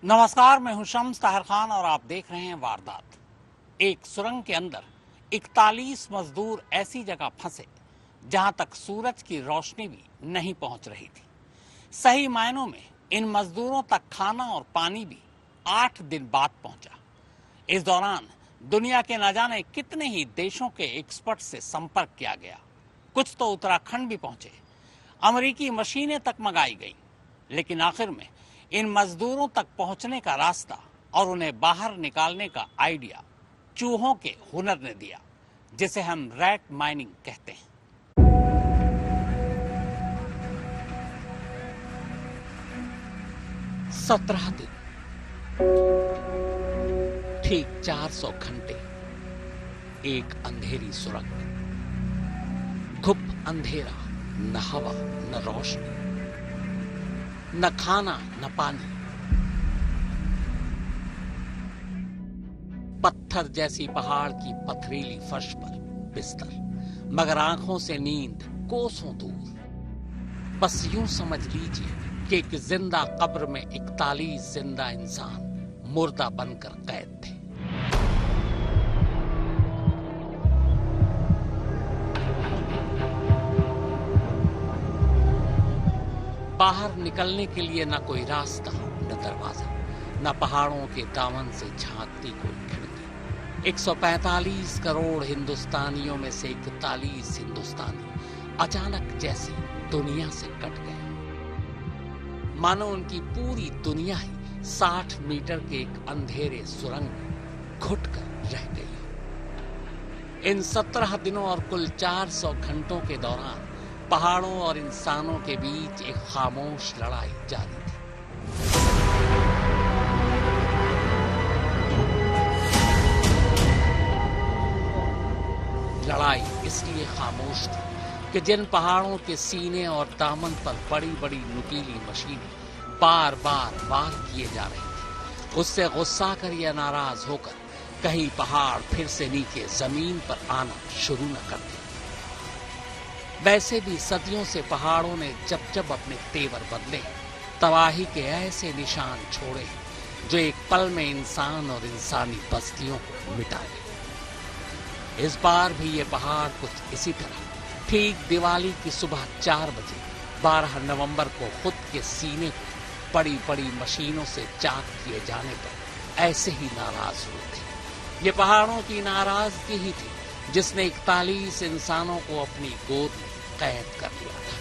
नमस्कार, मैं हूं शम्स ताहिर खान और आप देख रहे हैं वारदात। एक सुरंग के अंदर 41 मजदूर ऐसी जगह फंसे जहां तक सूरज की रोशनी भी नहीं पहुंच रही थी। सही मायनों में इन मजदूरों तक खाना और पानी भी 8 दिन बाद पहुंचा। इस दौरान दुनिया के न जाने कितने ही देशों के एक्सपर्ट से संपर्क किया गया। कुछ तो उत्तराखंड भी पहुंचे, अमेरिकी मशीनें तक मंगाई गई, लेकिन आखिर में इन मजदूरों तक पहुंचने का रास्ता और उन्हें बाहर निकालने का आइडिया चूहों के हुनर ने दिया, जिसे हम रैट माइनिंग कहते हैं। 17 दिन, ठीक 400 घंटे, एक अंधेरी सुरंग, घुप अंधेरा, न हवा न रोशनी, न खाना न पानी, पत्थर जैसी पहाड़ की पथरीली फर्श पर बिस्तर, मगर आंखों से नींद कोसों दूर। बस यूं समझ लीजिए कि एक जिंदा कब्र में 41 जिंदा इंसान मुर्दा बनकर कैद थे। बाहर निकलने के लिए न कोई रास्ता न दरवाजा, न पहाड़ों के दामन से झांकती कोई खिड़की। 145 करोड़ हिंदुस्तानियों में से 41 हिंदुस्तानी अचानक जैसे दुनिया से कट गए, मानो उनकी पूरी दुनिया ही 60 मीटर के एक अंधेरे सुरंग में घुटकर रह गई। इन 17 दिनों और कुल 400 घंटों के दौरान पहाड़ों और इंसानों के बीच एक खामोश लड़ाई जारी थी। लड़ाई इसलिए खामोश थी कि जिन पहाड़ों के सीने और दामन पर बड़ी बड़ी नुकीली मशीनें बार बार वार किए जा रही थी, उससे गुस्सा कर या नाराज होकर कहीं पहाड़ फिर से नीचे जमीन पर आना शुरू न करते। वैसे भी सदियों से पहाड़ों ने जब जब अपने तेवर बदले, तबाही के ऐसे निशान छोड़े जो एक पल में इंसान और इंसानी बस्तियों को मिटा गए। इस बार भी ये पहाड़ कुछ इसी तरह ठीक दिवाली की सुबह 4 बजे 12 नवंबर को खुद के सीने को बड़ी बड़ी मशीनों से चाक किए जाने पर ऐसे ही नाराज हुए थे। ये पहाड़ों की नाराजगी ही थी जिसने 41 इंसानों को अपनी गोद में कैद कर लिया था।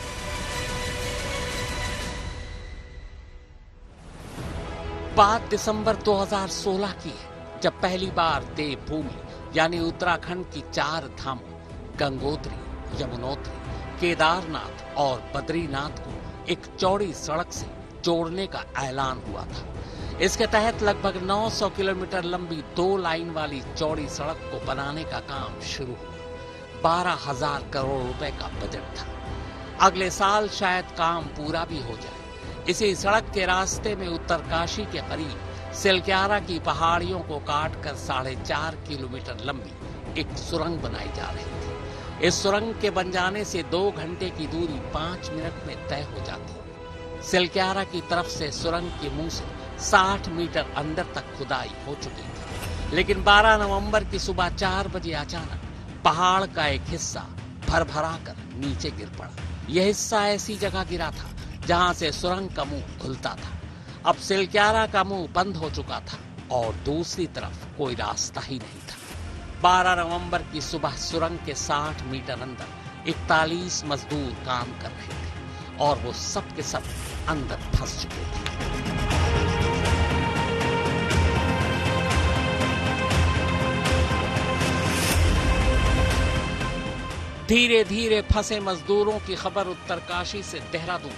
बात दिसंबर 2016 की है, जब पहली बार देवभूमि यानी उत्तराखंड की 4 धामों गंगोत्री, यमुनोत्री, केदारनाथ और बद्रीनाथ को एक चौड़ी सड़क से जोड़ने का ऐलान हुआ था। इसके तहत लगभग 900 किलोमीटर लंबी 2 लाइन वाली चौड़ी सड़क को बनाने का काम शुरू हुआ। 12,000 करोड़ रुपए का बजट था। अगले साल शायद काम पूरा भी हो जाए। इसी सड़क के रास्ते में उत्तरकाशी के करीब सिलक्यारा की पहाड़ियों को काटकर 4.5 किलोमीटर लंबी एक सुरंग बनाई जा रही थी। इस सुरंग के बन जाने से 2 घंटे की दूरी 5 मिनट में तय हो जाती। सिलक्यारा की तरफ से सुरंग के मुंह से 60 मीटर अंदर तक खुदाई हो चुकी थी, लेकिन 12 नवंबर की सुबह 4 बजे अचानक पहाड़ का एक हिस्सा भरभरा कर नीचे गिर पड़ा। यह हिस्सा ऐसी जगह गिरा था जहां से सुरंग का मुंह खुलता था। अब सिलक्यारा का मुंह बंद हो चुका था और दूसरी तरफ कोई रास्ता ही नहीं था। 12 नवंबर की सुबह सुरंग के 60 मीटर अंदर 41 मजदूर काम कर रहे थे और वो सब के सब अंदर फंस चुके थे। धीरे धीरे फंसे मजदूरों की खबर उत्तरकाशी से देहरादून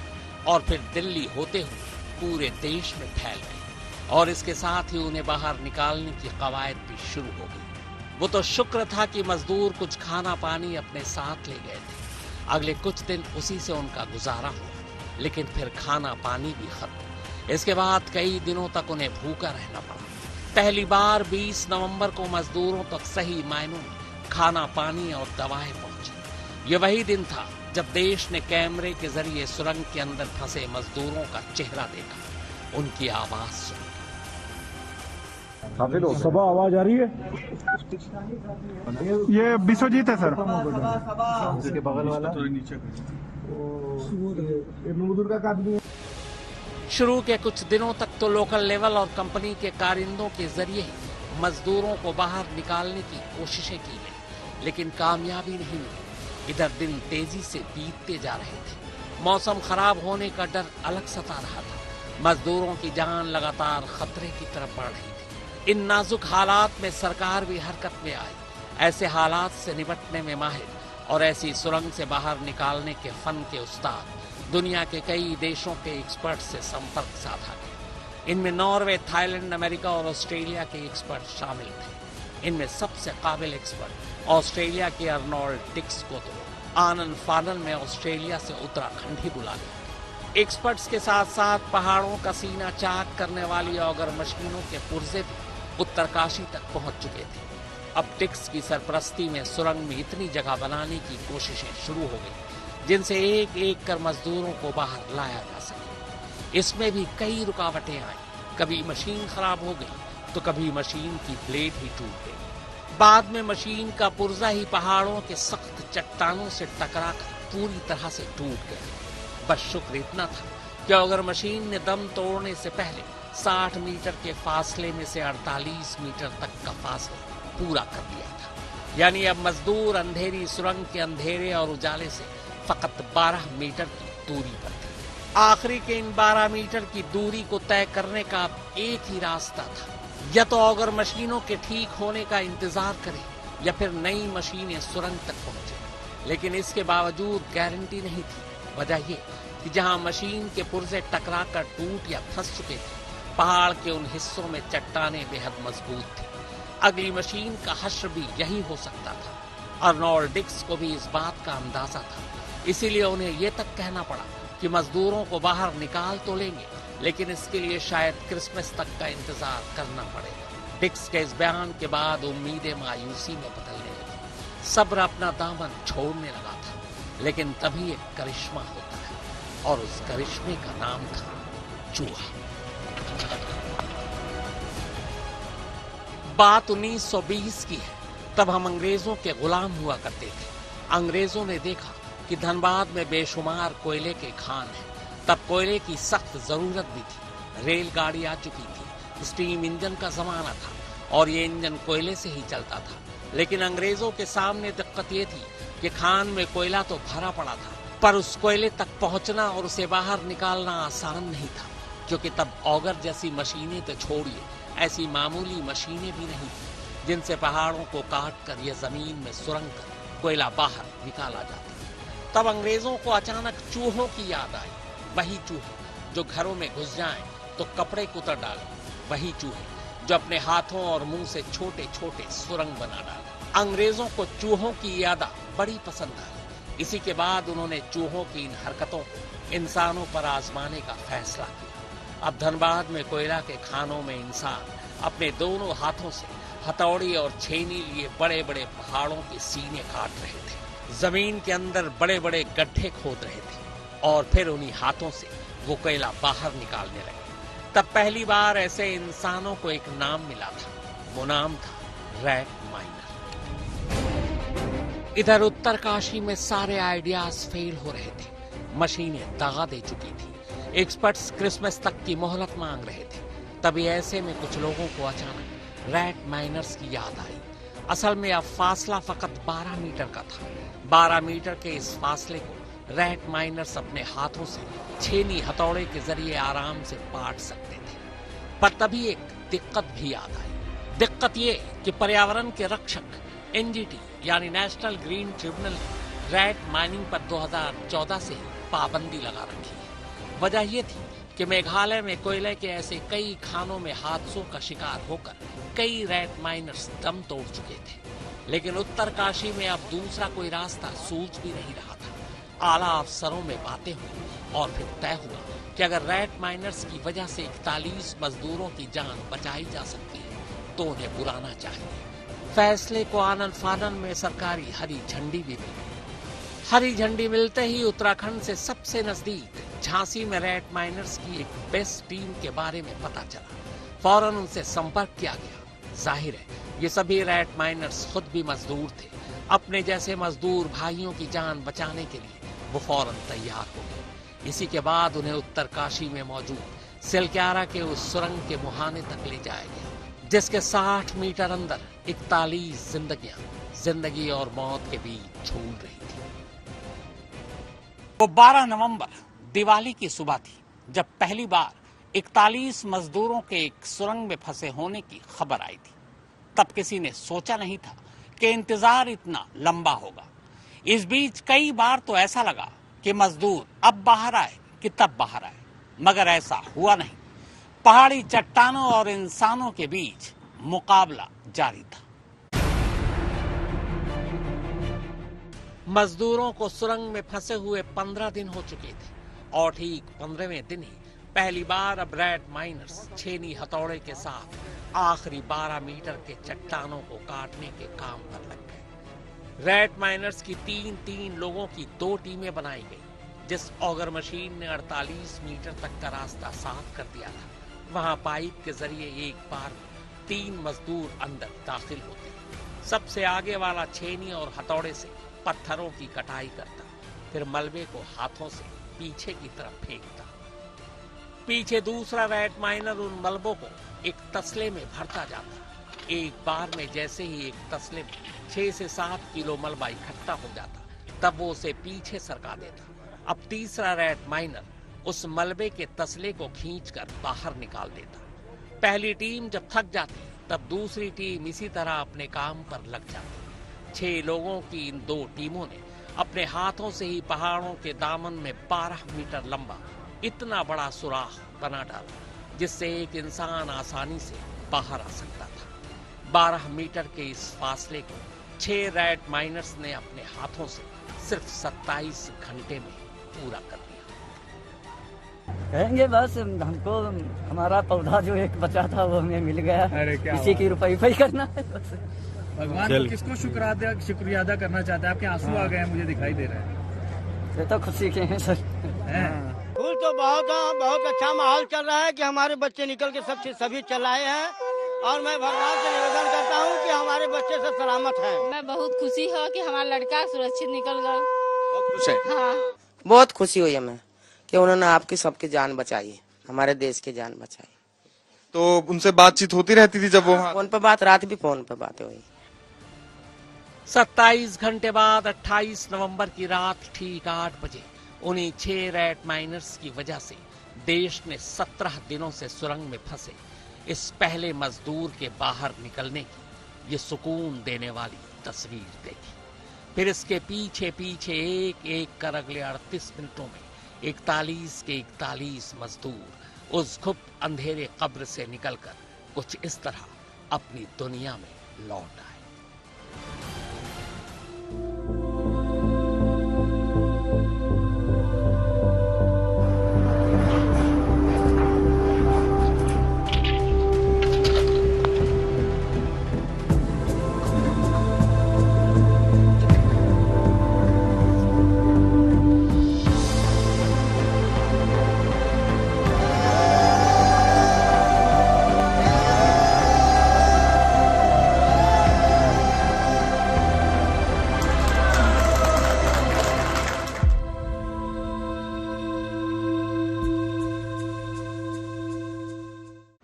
और फिर दिल्ली होते हुए पूरे देश में फैल गई और इसके साथ ही उन्हें बाहर निकालने की कवायद भी शुरू हो गई। वो तो शुक्र था कि मजदूर कुछ खाना पानी अपने साथ ले गए थे। अगले कुछ दिन उसी से उनका गुजारा हुआ, लेकिन फिर खाना पानी भी खत्म। इसके बाद कई दिनों तक उन्हें भूखा रहना पड़ा। पहली बार 20 नवंबर को मजदूरों तक सही मायनों में खाना पानी और दवाएं पहुंची। ये वही दिन था जब देश ने कैमरे के जरिए सुरंग के अंदर फंसे मजदूरों का चेहरा देखा, उनकी आवाज सुनी काफी लोग सभा आवाज आ रही है। ये विश्वजीत है सर। के बगल वाला शुरू के कुछ दिनों तक तो लोकल लेवल और कंपनी के कारिंदों के जरिए ही मजदूरों को बाहर निकालने की कोशिशें की गई, लेकिन कामयाबी नहीं मिली। इधर दिन तेजी से बीतते जा रहे थे। मौसम खराब होने का डर अलग सता रहा था। मजदूरों की जान लगातार खतरे की तरफ बढ़ रही थी। इन नाजुक हालात में सरकार भी हरकत में आई। ऐसे हालात से निपटने में माहिर और ऐसी सुरंग से बाहर निकालने के फन के उस्ताद दुनिया के कई देशों के एक्सपर्ट से संपर्क साधा गया। इनमें नॉर्वे, थाईलैंड, अमेरिका और ऑस्ट्रेलिया के एक्सपर्ट शामिल थे। इनमें सबसे काबिल एक्सपर्ट ऑस्ट्रेलिया के अर्नोल्ड डिक्स को तो आनन फानन में ऑस्ट्रेलिया से उत्तराखंड ही बुला लिया। एक्सपर्ट्स के साथ साथ पहाड़ों का सीना चाक करने वाली ऑगर मशीनों के पुर्जे भी उत्तरकाशी तक पहुंच चुके थे। अब डिक्स की सरपरस्ती में सुरंग में इतनी जगह बनाने की कोशिशें शुरू हो गई जिनसे एक एक कर मजदूरों को बाहर लाया जा सके। इसमें भी कई रुकावटें आई। कभी मशीन खराब हो गई तो कभी मशीन की ब्लेड ही टूट गई। बाद में मशीन का पुर्जा ही पहाड़ों के सख्त चट्टानों से टकराकर पूरी तरह से टूट गया। बस शुक्र इतना था कि अगर मशीन ने दम तोड़ने से पहले 60 मीटर के फासले में से 48 मीटर तक का फासला पूरा कर दिया था। यानी अब मजदूर अंधेरी सुरंग के अंधेरे और उजाले से फकत 12 मीटर की दूरी पर थे। आखिरी के इन 12 मीटर की दूरी को तय करने का अब एक ही रास्ता था, या तो ऑगर मशीनों के ठीक होने का इंतजार करें या फिर नई मशीनें सुरंग तक पहुंचे। लेकिन इसके बावजूद गारंटी नहीं थी। वजह ये कि जहां मशीन के पुर्जे टकराकर टूट या फंस चुके थे, पहाड़ के उन हिस्सों में चट्टानें बेहद मजबूत थी। अगली मशीन का हश्र भी यही हो सकता था। अर्नोल्ड डिक्स को भी इस बात का अंदाजा था। इसीलिए उन्हें यह तक कहना पड़ा कि मजदूरों को बाहर निकाल तो लेंगे, लेकिन इसके लिए शायद क्रिसमस तक का इंतजार करना पड़ेगा। डिक्स के इस बयान के बाद उम्मीदें मायूसी में बदलने लगी। सब्र अपना दामन छोड़ने लगा था। लेकिन तभी एक करिश्मा होता है और उस करिश्मे का नाम था चूहा। बात 1920 की है। तब हम अंग्रेजों के गुलाम हुआ करते थे। अंग्रेजों ने देखा कि धनबाद में बेशुमार कोयले के खान हैं। तब कोयले की सख्त जरूरत भी थी। रेलगाड़ी आ चुकी थी, स्टीम इंजन का जमाना था और ये इंजन कोयले से ही चलता था। लेकिन अंग्रेजों के सामने दिक्कत ये थी कि खान में कोयला तो भरा पड़ा था, पर उस कोयले तक पहुंचना और उसे बाहर निकालना आसान नहीं था, क्योंकि तब ऑगर जैसी मशीनें तो छोड़िए, ऐसी मामूली मशीनें भी नहीं थी जिनसे पहाड़ों को काट कर या जमीन में सुरंग कर कोयला बाहर निकाला जाता। तब अंग्रेजों को अचानक चूहों की याद आई। वही चूहे जो घरों में घुस जाएं तो कपड़े कुतर डालें, वही चूहे जो अपने हाथों और मुंह से छोटे छोटे सुरंग बना डालें। अंग्रेजों को चूहों की यादा बड़ी पसंद आई। इसी के बाद उन्होंने चूहों की इन हरकतों को इंसानों पर आजमाने का फैसला किया। अब धनबाद में कोयला के खानों में इंसान अपने दोनों हाथों से हथौड़ी और छेनी लिए बड़े बड़े पहाड़ों के सीने काट रहे थे। जमीन के अंदर बड़े बड़े गड्ढे खोद रहे थे और फिर उन्हीं हाथों से वो कोयला बाहर निकालने लगे। तब पहली बार ऐसे इंसानों को एक नाम मिला था। वो नाम था रैट माइनर। इधर उत्तरकाशी में सारे आइडियाज फेल हो रहे थे। मशीनें दगा दे चुकी थी। एक्सपर्ट्स क्रिसमस तक की मोहलत मांग रहे थे। तभी ऐसे में कुछ लोगों को अचानक रैट माइनर्स की याद आई। असल में अब फासला फकत 12 मीटर का था। 12 मीटर के इस फासले को रैट माइनर्स अपने हाथों से छेनी हथौड़े के जरिए आराम से पाट सकते थे। पर तभी एक दिक्कत भी याद आई। दिक्कत ये कि पर्यावरण के रक्षक एनजीटी यानी नेशनल ग्रीन ट्रिब्यूनल ने रैट माइनिंग पर 2014 से ही पाबंदी लगा रखी है। वजह यह थी कि मेघालय में कोयले के ऐसे कई खानों में हादसों का शिकार होकर कई रैट माइनर्स दम तोड़ चुके थे। लेकिन उत्तरकाशी में अब दूसरा कोई रास्ता सूझ भी नहीं रहा था। आला अफसरों में बातें हुई और फिर तय हुआ कि अगर रैट माइनर्स की वजह से 41 मजदूरों की जान बचाई जा सकती है तो उन्हें बुलाना चाहिए। फैसले को आनन फानन में सरकारी हरी झंडी भी मिली। हरी झंडी मिलते ही उत्तराखंड से सबसे नजदीक झांसी में रैट माइनर्स की एक बेस्ट टीम के बारे में पता चला। फौरन उनसे संपर्क किया गया। जाहिर है ये सभी रैट माइनर्स खुद भी मजदूर थे। अपने जैसे मजदूर भाइयों की जान बचाने के लिए वो फौरन तैयार हो गए। इसी के बाद उन्हें उत्तरकाशी में मौजूद सिलक्यारा के उस सुरंग के मुहाने तक ले जाया गया, जिसके 60 मीटर अंदर 41 जिंदगियां जिंदगी और मौत के बीच झूल रही थी। वो 12 नवंबर दिवाली की सुबह थी जब पहली बार 41 मजदूरों के एक सुरंग में फंसे होने की खबर आई थी। तब किसी ने सोचा नहीं था कि इंतजार इतना लंबा होगा। इस बीच कई बार तो ऐसा लगा कि मजदूर अब बाहर आए कि तब बाहर आए, मगर ऐसा हुआ नहीं। पहाड़ी चट्टानों और इंसानों के बीच मुकाबला जारी था। मजदूरों को सुरंग में फंसे हुए 15 दिन हो चुके थे और ठीक 15वें दिन ही पहली बार अब रैट माइनर्स छेनी हथौड़े के साथ आखिरी 12 मीटर के चट्टानों को काटने के काम पर लग गए। रैट माइनर्स की 3-3 लोगों की 2 टीमें बनाई गई। जिस ऑगर मशीन ने 48 मीटर तक का रास्ता साफ कर दिया था, वहां पाइप के जरिए एक बार 3 मजदूर अंदर दाखिल होते। सबसे आगे वाला छेनी और हथौड़े से पत्थरों की कटाई करता, फिर मलबे को हाथों से पीछे की तरफ फेंकता। पीछे दूसरा रैट माइनर उन मलबों को एक तसले में भरता जाता। एक बार में जैसे ही एक तसले में 6 से 7 किलो मलबा इकट्ठा हो जाता, तब वो उसे पीछे सरका देता। अब तीसरा रैट माइनर उस मलबे के तसले को खींचकर बाहर निकाल देता। पहली टीम जब थक जाती, तब दूसरी टीम इसी तरह अपने काम पर लग जाती। 6 लोगों की इन 2 टीमों ने अपने हाथों से ही पहाड़ों के दामन में 12 मीटर लंबा इतना बड़ा सुराख बना डाला, जिससे एक इंसान आसानी से बाहर आ सकता था। 12 मीटर के इस फासले को 6 रैट माइनर्स ने अपने हाथों से सिर्फ 27 घंटे में पूरा कर दिया। कहेंगे बस हमको हमारा पौधा जो एक बचा था वो हमें मिल गया। इसी की रुपये करना है बस। भगवान को किसको शुक्रिया अदा करना चाहते हैं? आपके आंसू आ गए हैं, मुझे दिखाई दे रहा है। ये तो खुशी के हैं सर। फूल तो बहुत अच्छा माहौल चल रहा है कि हमारे बच्चे निकल के सभी चलाए हैं और मैं भगवान से निवेदन करता हूँ कि हमारे बच्चे सब सलामत हैं। मैं बहुत खुशी हूँ कि हमारा लड़का सुरक्षित निकल गया। बहुत खुश है। हाँ, बहुत खुशी हुई हमें कि उन्होंने आपकी सबकी जान बचाई, हमारे देश की जान बचाई। तो उनसे बातचीत होती रहती थी जब वो फोन पे बात, रात भी फोन पे बातें हुई। 27 घंटे बाद 28 नवंबर की रात ठीक 8 बजे उन्हीं 6 रैट माइनर्स की वजह से देश ने 17 दिनों से सुरंग में फंसे इस पहले मजदूर के बाहर निकलने की ये सुकून देने वाली तस्वीर देखी। फिर इसके पीछे पीछे एक एक कर अगले 38 मिनटों में 41 के 41 मजदूर उस गुप्त अंधेरे कब्र से निकलकर कुछ इस तरह अपनी दुनिया में लौट आए।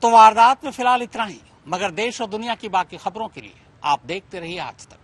तो वारदात में फिलहाल इतना ही, मगर देश और दुनिया की बाकी खबरों के लिए आप देखते रहिए आज तक।